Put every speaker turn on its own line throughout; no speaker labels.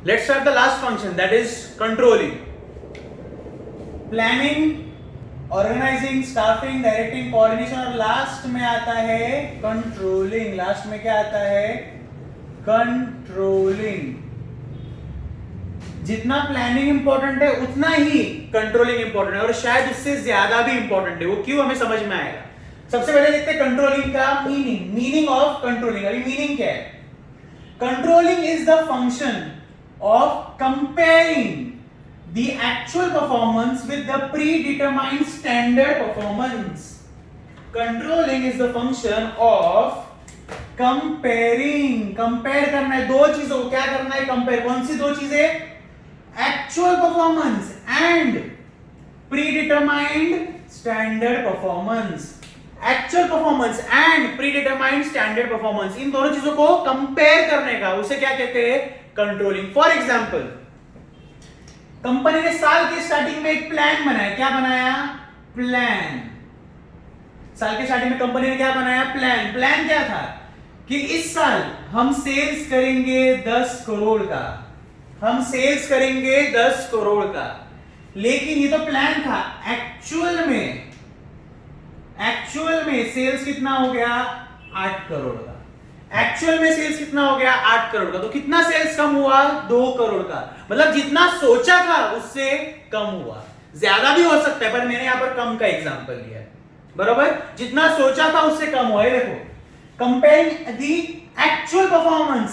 Let's start the last function, that is controlling. Planning, organising, staffing, directing, coordination और last में आता है controlling. Last में क्या आता है? कंट्रोलिंग. जितना प्लानिंग इंपॉर्टेंट है उतना ही कंट्रोलिंग इंपॉर्टेंट है और शायद उससे ज्यादा भी इंपॉर्टेंट है. वो क्यों, हमें समझ में आएगा. सबसे पहले देखते हैं कंट्रोलिंग का मीनिंग. Meaning of controlling. अभी मीनिंग क्या है? Controlling is the function of comparing the actual performance with the predetermined standard performance. Controlling is the function of comparing. Compare करना है दो चीजों को. क्या करना है? कंपेयर. कौन सी दो चीजें? Actual performance and predetermined standard performance. Actual performance and predetermined standard performance, इन दोनों चीजों को कंपेयर करने का उसे क्या कहते हैं? कंट्रोलिंग. फॉर एग्जाम्पल, कंपनी ने साल के स्टार्टिंग में एक प्लान बनाया. क्या बनाया? प्लान. साल के स्टार्टिंग में कंपनी ने क्या बनाया? प्लान. प्लान क्या था? कि इस साल हम सेल्स करेंगे 10 करोड़ का. हम सेल्स करेंगे 10 करोड़ का. लेकिन ये तो प्लान था. एक्चुअल में सेल्स कितना हो गया? 8 करोड़ का. एक्चुअल में सेल्स कितना हो गया? 8 करोड़ का. तो कितना सेल्स कम हुआ? 2 करोड़ का. मतलब जितना सोचा था उससे कम हुआ. ज्यादा भी हो सकता है पर मैंने यहां पर कम का एग्जांपल लिया है. बराबर. जितना सोचा था उससे कम हुआ है. देखो, कंपेयरिंग दी एक्चुअल परफॉर्मेंस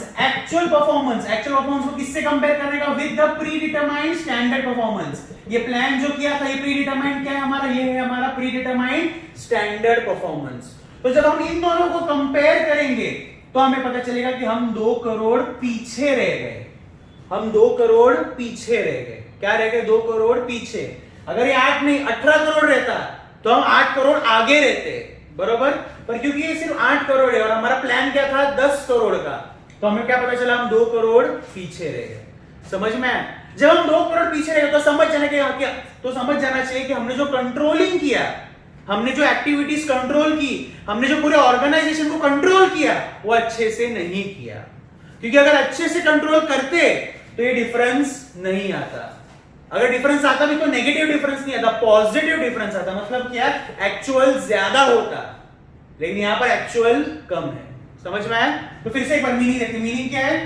को किससे कंपेयर करने का? With the predetermined standard performance. ये प्लान जो किया था, ये प्रीडिटरमाइंड क्या है हमारा? ये है हमारा प्रीडिटरमाइंड स्टैंडर्ड परफॉर्मेंस. तो जब हम इन दोनों को कंपेयर करेंगे तो हमें पता चलेगा कि हम 2 करोड़ पीछे रह गए. हम 2 करोड़ पीछे रह गए. क्या रह गए? 2 करोड़ पीछे. अगर ये 8 नहीं 18 करोड़ रहता तो हम 8 करोड़ आगे रहते. बरोबर. पर क्योंकि ये सिर्फ 8 करोड़ है और हमारा प्लान क्या था? 10 करोड़ का, तो हमें क्या पता चला? हम 2 करोड़ पीछे रह गए. समझ में आया? जब हम 2 करोड़ पीछे रह गए तो समझ जाना चाहिए कि हमने जो कंट्रोलिंग किया, हमने जो एक्टिविटीज कंट्रोल की, हमने जो पूरे ऑर्गेनाइजेशन को कंट्रोल किया, वो अच्छे से नहीं किया. क्योंकि अगर अच्छे से कंट्रोल करते तो ये डिफरेंस नहीं आता. अगर डिफरेंस आता भी तो नेगेटिव डिफरेंस नहीं आता, पॉजिटिव डिफरेंस आता. मतलब क्या? एक्चुअल ज्यादा होता, लेकिन यहां पर एक्चुअल कम है. समझ में आया? तो फिर से एक बार मीनिंग देखते. मीनिंग क्या है?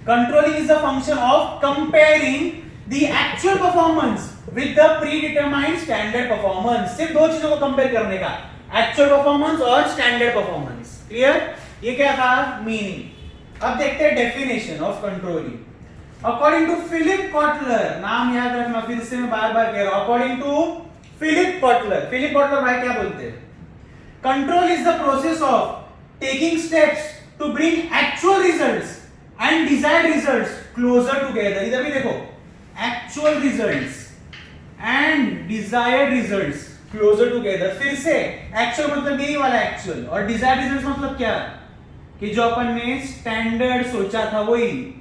Controlling is the function of comparing the actual performance with the predetermined standard performance. सिर्फ दो चीजों को कंपेयर करने का, एक्चुअल परफॉर्मेंस और स्टैंडर्ड परफॉर्मेंस. क्लियर? ये क्या था? मीनिंग. अब देखते हैं definition of controlling. According to Philip Kotler, नाम याद रखना, फिर से मैं बार बार कह रहा हूं. अकॉर्डिंग टू फिलिप कॉटलर भाई क्या बोलते हैं? Control is the process of taking steps to bring actual results and desired results closer together. इधर भी देखो, actual results and desired results closer together. फिर से एक्चुअल मतलब यही वाला एक्चुअल, और डिजायर्ड रिजल्ट्स मतलब क्या? कि जो अपन ने स्टैंडर्ड सोचा था वही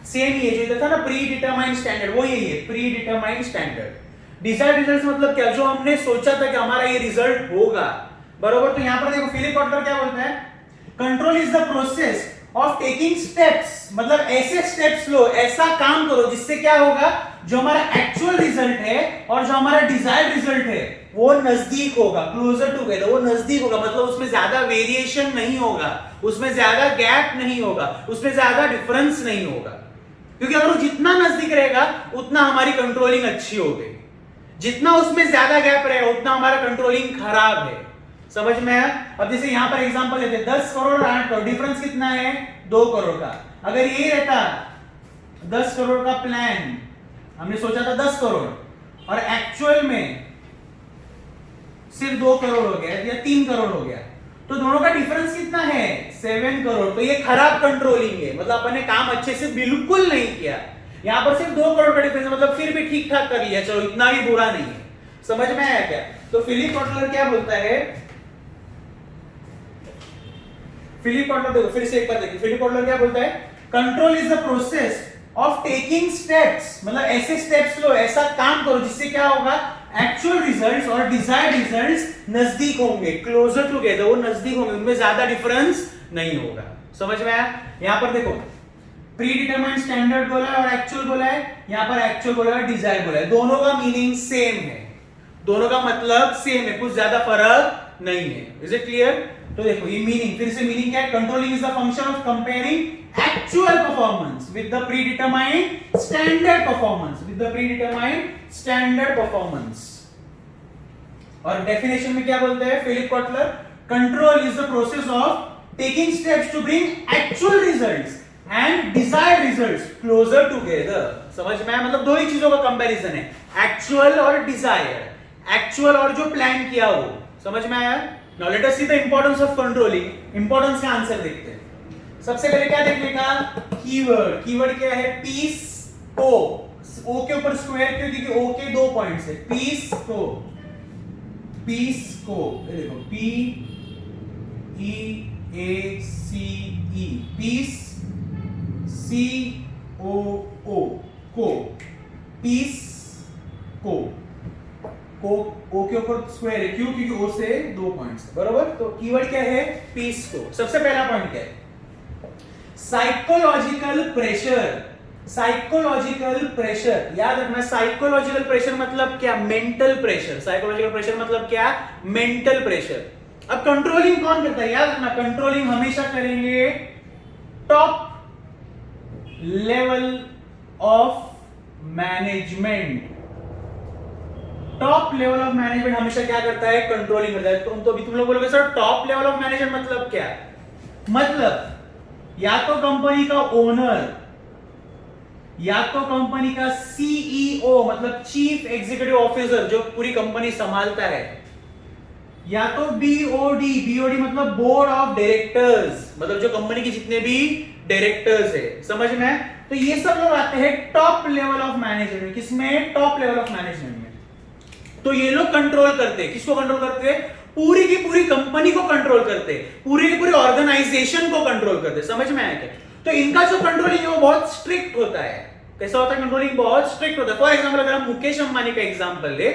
सेम ही है. जो इधर था ना प्री डिटरमाइंड स्टैंडर्ड, वो यही है pre determined standard. Desired results मतलब क्या? जो हमने सोचा था कि हमारा ये रिजल्ट होगा. बरोबर. तो यहां पर देखो फिलिप कॉटलर क्या बोलता है? Control is the process of taking steps. मतलब ऐसे स्टेप्स लो, ऐसा काम करो जिससे क्या होगा? जो हमारा एक्चुअल रिजल्ट है और जो हमारा डिजायर्ड रिजल्ट है वो नजदीक होगा, क्लोजर टुगेदर. वो नजदीक होगा मतलब उसमें ज्यादा वेरिएशन नहीं होगा, उसमें ज्यादा गैप नहीं होगा, उसमें ज्यादा डिफरेंस नहीं होगा. क्योंकि अगर वो जितना नजदीक रहेगा उतना हमारी कंट्रोलिंग अच्छी होगी. जितना उसमें ज्यादा गैप रहेगा उतना हमारा कंट्रोलिंग खराब है. समझ में आया? अब जैसे यहां पर एग्जांपल लेते हैं, 10 करोड़ और 8 करोड़, डिफरेंस कितना है? 2 करोड़ का. अगर ये रहता 10 करोड़ का प्लान, हमने सोचा था 10 करोड़ और एक्चुअल में सिर्फ 2 करोड़ हो गया या 3 करोड़ हो गया, तो दोनों का डिफरेंस कितना है? 7 करोड़. तो ये खराब कंट्रोलिंग है. मतलब अपन ने काम अच्छे से बिल्कुल नहीं किया. यहां पर सिर्फ 2 करोड़ का डिफरेंस, मतलब फिर भी ठीक ठाक कर लिया, चलो इतना भी बुरा नहीं है. समझ में आया क्या? तो फिलिप कॉटलर क्या बोलता है? फिलिप कॉटलर देखो, फिर से एक बार देखिए. फिलिप कॉटलर क्या बोलता है? Control is the process of taking steps. मतलब ऐसे स्टेप्स लो, ऐसा काम करो जिससे क्या होगा? एक्चुअल रिजल्ट्स और डिजायर्ड रिजल्ट्स नजदीक होंगे, क्लोजर टुगेदर. वो नजदीक होंगे, उनमें ज्यादा डिफरेंस नहीं होगा. समझ में आया? यहां पर देखो प्री डिटरमाइंड स्टैंडर्ड बोला है और एक्चुअल बोला है, यहां पर एक्चुअल बोला है, डिजायर बोला है, दोनों का मीनिंग सेम है, दोनों का मतलब सेम है, कुछ ज्यादा फर्क नहीं है। Is it clear? तो देखो ये मीनिंग, फिर से मीनिंग क्या है? Controlling is the function of comparing actual performance with the predetermined standard performance, with the predetermined standard performance. और डेफिनेशन में क्या बोलते हैं Philip Kotler? Control is the process of taking steps to bring actual results and desired results closer together. समझ में आया? मतलब दो ही चीजों का कंपैरिजन है, एक्चुअल और डिजायर, एक्चुअल और जो प्लान किया हो। समझ में आया? Now let us see the importance of controlling. Importance का आंसर देखते हैं। सबसे पहले क्या देखने का? कीवर्ड। कीवर्ड क्या है? पीस को। ओ के ऊपर स्क्वायर क्यों? क्योंकि ओ के दो पॉइंट्स है। पीस को, पीस को, ये देखो पी ई ए सी ई, पीस, सी ओ ओ, को, पीस को, ओ के ऊपर स्क्वायर है क्यों? क्योंकि ओ से दो पॉइंट्स है, बरोबर। तो कीवर्ड क्या है? पीस को। सबसे पहला पॉइंट क्या है? Psychological pressure. साइकोलॉजिकल प्रेशर, याद रखना, साइकोलॉजिकल प्रेशर मतलब क्या? Mental pressure. साइकोलॉजिकल प्रेशर मतलब क्या? Mental pressure. अब कंट्रोलिंग कौन करता है? याद रखना, कंट्रोलिंग हमेशा करेंगे top level of management. Top level of management हमेशा क्या करता है? कंट्रोलिंग करता है। तो अभी तुम लोग बोलोगे sir top level of management मतलब क्या? मतलब या तो कंपनी का ओनर, या तो कंपनी का सीईओ मतलब चीफ एग्जीक्यूटिव ऑफिसर जो पूरी कंपनी संभालता है, या तो बीओडी। बीओडी मतलब बोर्ड ऑफ डायरेक्टर्स, मतलब जो कंपनी के जितने भी डायरेक्टर्स है। समझ में? तो ये सब लोग आते हैं टॉप लेवल ऑफ मैनेजमेंट। किसमें? टॉप लेवल ऑफ मैनेजमेंट में। तो ये लोग कंट्रोल करते हैं। किसको कंट्रोल करते हैं? पूरी की पूरी कंपनी को कंट्रोल करते हैं, पूरी की पूरी ऑर्गेनाइजेशन को कंट्रोल करते हैं। समझ में आया क्या? तो इनका जो कंट्रोलिंग है वो बहुत स्ट्रिक्ट होता है। कैसा होता है? कंट्रोलिंग बहुत स्ट्रिक्ट होता है। फॉर एग्जांपल अगर हम मुकेश अंबानी का एग्जांपल ले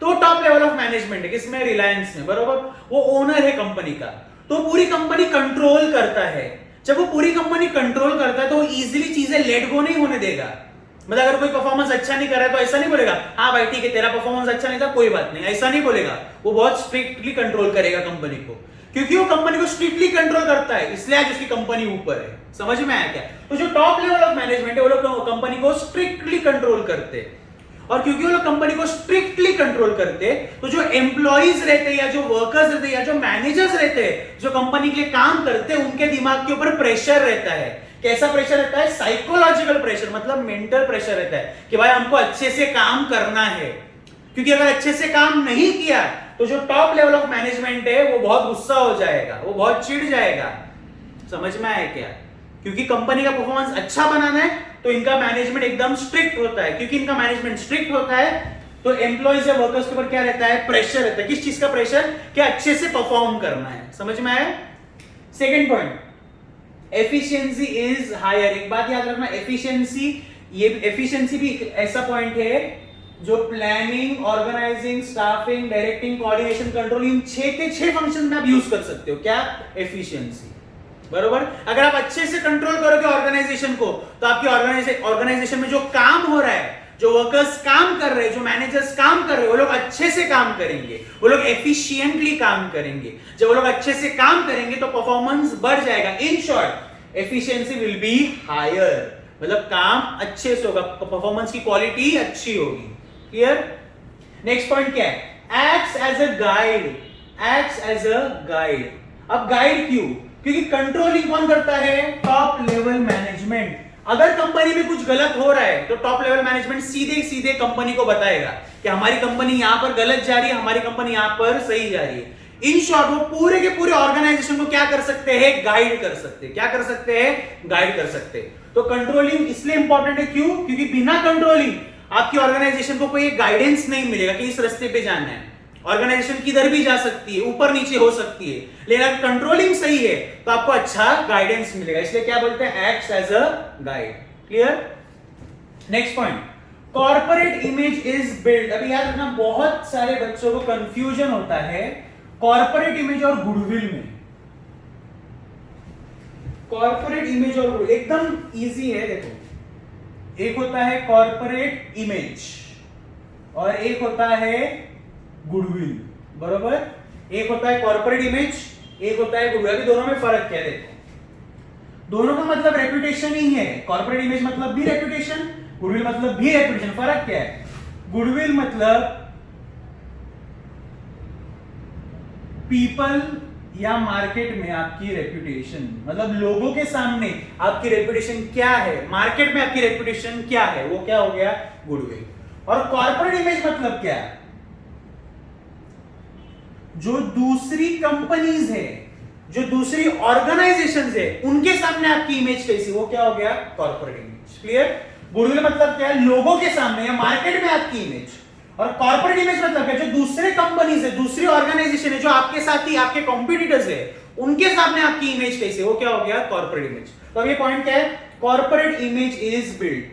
तो वो टॉप लेवल ऑफ मैनेजमेंट है। किसमें? रिलायंस में, बरोबर। वो ओनर है कंपनी का, तो पूरी कंपनी कंट्रोल करता है। जब वो पूरी कंपनी कंट्रोल करता है तो वो इजीली चीजें लेट गो नहीं होने देगा। मतलब अगर कोई परफॉर्मेंस अच्छा नहीं कर रहा है तो ऐसा नहीं बोलेगा हाँ भाई ठीक है तेरा परफॉर्मेंस अच्छा नहीं था कोई बात नहीं, ऐसा नहीं बोलेगा। वो बहुत स्ट्रिक्टली कंट्रोल करेगा कंपनी को, क्योंकि वो कंपनी को स्ट्रिक्टली कंट्रोल करता है, इसलिए आज उसकी कंपनी ऊपर है। समझ में आया क्या? तो जो टॉप लेवल ऑफ मैनेजमेंट है वो लोग कंपनी को स्ट्रिक्टली कंट्रोल करते हैं। और क्योंकि वो लोग कंपनी को स्ट्रिक्टली कंट्रोल करते हैं तो जो एम्प्लॉइज रहते हैं या जो वर्कर्स रहते हैं या जो मैनेजर्स रहते हैं जो कंपनी के लिए काम करते हैं उनके दिमाग के ऊपर प्रेशर रहता है। कैसा प्रेशर रहता है? साइकोलॉजिकल प्रेशर, मतलब मेंटल प्रेशर रहता है कि भाई हमको अच्छे से काम करना है, क्योंकि अगर अच्छे से काम नहीं किया तो जो टॉप लेवल ऑफ मैनेजमेंट है वो बहुत गुस्सा हो जाएगा, वो बहुत चिढ़ जाएगा। समझ में आया क्या? क्योंकि कंपनी का परफॉर्मेंस अच्छा बनाना है तो इनका मैनेजमेंट एकदम स्ट्रिक्ट होता है। क्योंकि इनका मैनेजमेंट स्ट्रिक्ट होता है तो एम्प्लॉइज या वर्कर्स के ऊपर क्या रहता है? प्रेशर रहता है। किस चीज का प्रेशर? कि अच्छे से परफॉर्म करना है। समझ में आया? Second point, efficiency is higher. एक बात याद रखना, एफिशिएंसी, ये एफिशिएंसी भी ऐसा पॉइंट है जो planning, organising, staffing, directing, coordination, control, इन 6 के 6 फंक्शन में आप यूज कर सकते हो। क्या? एफिशिएंसी, बरोबर। अगर आप अच्छे से कंट्रोल करोगे ऑर्गेनाइजेशन को तो आपकी ऑर्गेनाइजेशन में जो काम हो रहा है, जो वर्कर्स काम कर रहे हैं, जो मैनेजर्स काम कर रहे हैं, वो लोग अच्छे से काम करेंगे, वो लोग एफिशिएंटली काम करेंगे। जब वो लोग अच्छे से काम करेंगे तो परफॉर्मेंस बढ़ जाएगा। In short efficiency will be higher, मतलब काम अच्छे से होगा, परफॉर्मेंस की क्वालिटी अच्छी होगी। क्लियर? नेक्स्ट पॉइंट क्या है? Acts as a guide. Acts as a guide. अब गाइड क्यों? क्योंकि कंट्रोलिंग कौन करता है? Top level management. अगर कंपनी में कुछ गलत हो रहा है तो टॉप लेवल मैनेजमेंट सीधे सीधे कंपनी को बताएगा कि हमारी कंपनी यहां पर गलत जा रही है, हमारी कंपनी यहां पर सही जा रही है। इन शॉर्ट वो पूरे के पूरे ऑर्गेनाइजेशन को क्या कर सकते हैं? गाइड कर सकते हैं। क्या कर सकते हैं? गाइड कर सकते हैं। तो कंट्रोलिंग इसलिए इंपॉर्टेंट है, क्यों? क्योंकि बिना कंट्रोलिंग आपकी ऑर्गेनाइजेशन को कोई गाइडेंस नहीं मिलेगा कि इस रास्ते पे जाना है। ऑर्गेनाइजेशन किधर भी जा सकती है, ऊपर नीचे हो सकती है, लेकिन अगर कंट्रोलिंग सही है तो आपको अच्छा गाइडेंस मिलेगा। इसलिए क्या बोलते हैं? Acts as a guide. Clear? Next point, corporate image is build. अभी याद रखना, बहुत सारे बच्चों को कंफ्यूजन होता है कॉर्पोरेट इमेज और गुडविल में। कॉर्पोरेट इमेज और गुडविल एकदम इजी है। देखो, एक होता है कॉर्पोरेट इमेज और एक होता है गुडविल, बरोबर। एक होता है कॉर्पोरेट इमेज, एक होता है गुडविल। अभी दोनों में फर्क क्या है? देखो, दोनों का मतलब रेपुटेशन ही है। कॉर्पोरेट इमेज मतलब भी रेपुटेशन, गुडविल मतलब भी रेपुटेशन। फर्क क्या है? गुडविल मतलब पीपल या मार्केट में आपकी रेपुटेशन, मतलब लोगों के सामने आपकी रेपुटेशन क्या है, मार्केट में आपकी रेपुटेशन क्या है, वो क्या हो गया? गुडविल। और कॉर्पोरेट इमेज मतलब क्या है? जो दूसरी कंपनीज है, जो दूसरी ऑर्गेनाइजेशंस है, उनके सामने आपकी इमेज कैसी, वो क्या हो गया? Corporate image. क्लियर? गुडविल मतलब क्या है? लोगों के सामने या मार्केट में आपकी इमेज। और कॉर्पोरेट इमेज मतलब क्या? जो दूसरे कंपनीज है, दूसरी ऑर्गेनाइजेशन है, जो आपके साथी, आपके कॉम्पिटिटर्स है, उनके सामने आपकी इमेज कैसी, वो क्या हो गया? Corporate image. तो अब ये पॉइंट क्या है? Corporate image is build.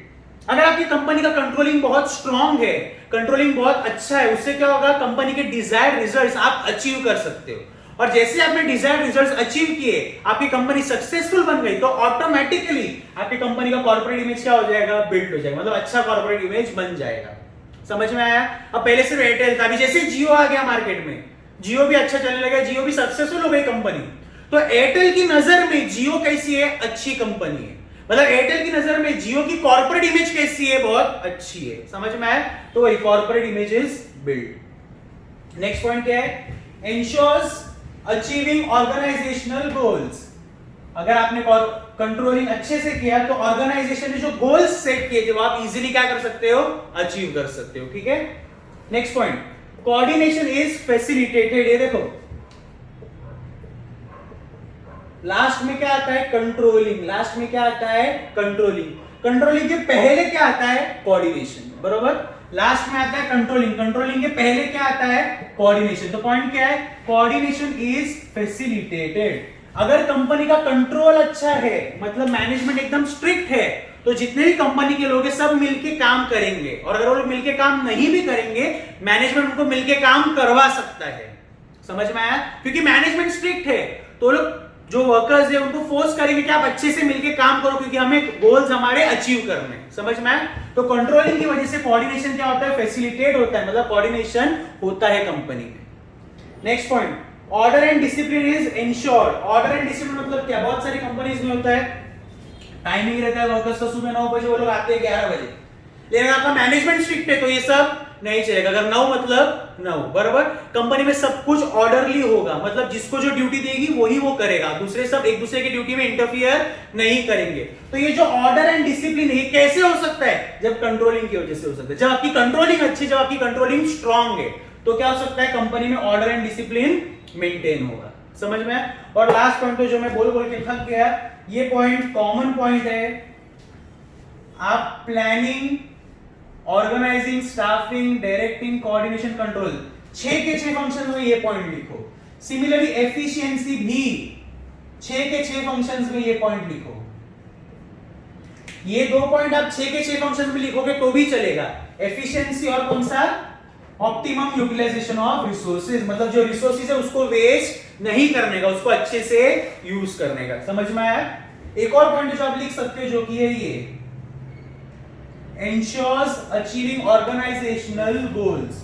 अगर आपकी कंपनी का कंट्रोलिंग बहुत स्ट्रांग है, कंट्रोलिंग बहुत अच्छा है, उससे क्या होगा? कंपनी के डिजायर्ड रिजल्ट्स आप अचीव कर सकते हो। और जैसे आपने डिजायर्ड रिजल्ट्स अचीव किए, आपकी कंपनी सक्सेसफुल बन गई, तो ऑटोमेटिकली आपकी कंपनी का कॉर्पोरेट इमेज क्या हो जाएगा? बिल्ड हो जाएगा, मतलब अच्छा कॉर्पोरेट इमेज बन जाएगा। समझ में आया? अब पहले सिर्फ एयरटेल था, अभी जैसे जियो आ गया मार्केट में, जियो भी अच्छा चलने लगा, जियो भी सक्सेसफुल हो गई कंपनी, तो एयरटेल की नजर में जियो कैसी है? अच्छी कंपनी है। मतलब एयरटेल की नजर में जियो की कॉर्पोरेट इमेज कैसी है? बहुत अच्छी है। समझ में आया? तो वही corporate image is build. Next point क्या है? Ensures achieving organisational goals. अगर आपने कंट्रोलिंग अच्छे से किया तो ऑर्गेनाइजेशन ने जो गोल्स सेट किए थे वो आप इजीली क्या कर सकते हो? अचीव कर सकते हो। ठीक है? Next point, coordination is facilitated. ये देखो, लास्ट में क्या आता है? कंट्रोलिंग। लास्ट में क्या आता है? कंट्रोलिंग। कंट्रोलिंग के पहले क्या आता है? कोऑर्डिनेशन, बरोबर। लास्ट में आता है कंट्रोलिंग, कंट्रोलिंग के पहले क्या आता है? कोऑर्डिनेशन। तो पॉइंट क्या है? Coordination is facilitated. अगर कंपनी का कंट्रोल अच्छा है, मतलब मैनेजमेंट एकदम स्ट्रिक्ट है, तो जितने भी कंपनी के लोग हैं सब मिलके काम करेंगे। और अगर वो लोग मिलके काम नहीं भी करेंगे, मैनेजमेंट उनको मिलके काम करवा सकता है। समझ में आया? क्योंकि मैनेजमेंट स्ट्रिक्ट है, तो लोग जो वर्कर्स है उनको फोर्स करेंगे कि आप अच्छे से मिलके काम करो, क्योंकि हमें गोल्स हमारे अचीव करने। समझ में आया? तो कंट्रोलिंग की वजह से कोऑर्डिनेशन क्या होता है? फैसिलिटेट होता है, मतलब कोऑर्डिनेशन होता है कंपनी में। Next point, order and discipline is insured. Order and discipline मतलब क्या? बहुत सारी कंपनीज में होता है टाइमिंग रहता है वर्कर्स का, सुबह 9 बजे वो लोग आते हैं 11 बजे, लेकिन आपका मैनेजमेंट स्ट्रिक्ट है तो ये सब नहीं चलेगा। अगर 9 मतलब 9, बराबर। कंपनी में सब कुछ ऑर्डरली होगा, मतलब जिसको जो ड्यूटी देगी वही वो करेगा, दूसरे सब एक दूसरे की ड्यूटी में इंटरफियर नहीं करेंगे। तो ये जो ऑर्डर एंड डिसिप्लिन है कैसे हो सकता है? जब कंट्रोलिंग की वजह से हो सकता है। जब आपकी कंट्रोलिंग अच्छी, जब आपकी कंट्रोलिंग स्ट्रांग है, तो क्या हो सकता है? कंपनी में ऑर्डर एंड डिसिप्लिन मेंटेन होगा। समझ में? और लास्ट पॉइंट तो जो मैं बोल के थक गया, ये पॉइंट कॉमन पॉइंट है। आप planning, organising, staffing, directing, coordination, control, 6 के 6 फंक्शंस में ये पॉइंट लिखो। सिमिलरली एफिशिएंसी भी 6 के 6 फंक्शंस में ये पॉइंट लिखो। ये 2 पॉइंट आप 6 के 6 फंक्शंस में लिखोगे तो भी चलेगा। एफिशिएंसी और कौन सा? ऑप्टिमम यूटिलाइजेशन ऑफ रिसोर्सेज, मतलब जो रिसोर्सेज है उसको वेस्ट नहीं करने का, उसको अच्छे से यूज करने का। समझ में आया? एक और पॉइंट जो आप लिख सकते हो जो कि है ये, ensures achieving organizational goals।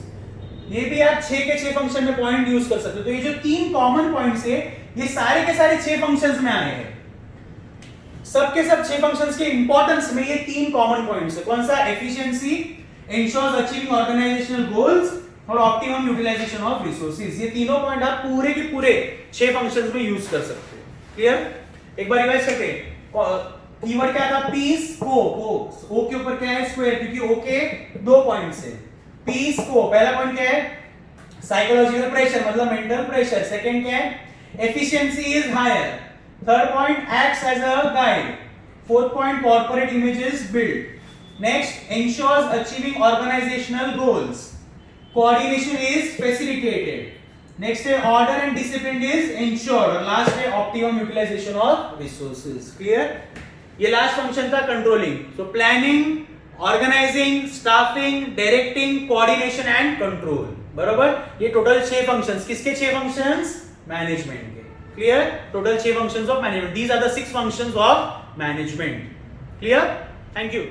ये भी आप 6 के 6 फंक्शन में पॉइंट यूज कर सकते हो। तो ये जो 3 कॉमन पॉइंट्स है, ये सारे के सारे 6 फंक्शंस में आए हैं। सब के सब 6 फंक्शंस के इंपॉर्टेंस में ये 3 कॉमन पॉइंट्स है। कौन सा? Efficiency, ensures achieving organizational goals और ऑप्टिमम यूटिलाइजेशन ऑफ रिसोर्सेज। ये तीनों पॉइंट आप पूरे के पूरे 6 फंक्शंस में यूज कर सकते हो। क्लियर? एक बार रिवाइज करते हैं। कीवर्ड क्या था? पीस को, ओ के ऊपर क्या है? स्क्वायर, क्योंकि ओ के 2 पॉइंट्स है। पीस को पहला पॉइंट क्या है? साइकोलॉजिकल प्रेशर, मतलब मेंटल प्रेशर। सेकंड क्या है? Efficiency is higher. Third point, acts as a guide. Fourth point, corporate image is build. Next, ensures achieving organizational goals. Coordination is facilitated. Next है order and discipline is ensured. और last है optimum utilization of resources. Clear? ये last function था controlling. So planning, organising, staffing, directing, coordination and control, बराबर। ये total 6 functions. किसके 6 functions? Management के। Clear? Total 6 functions of management. These are the 6 functions of management. Clear? Thank you.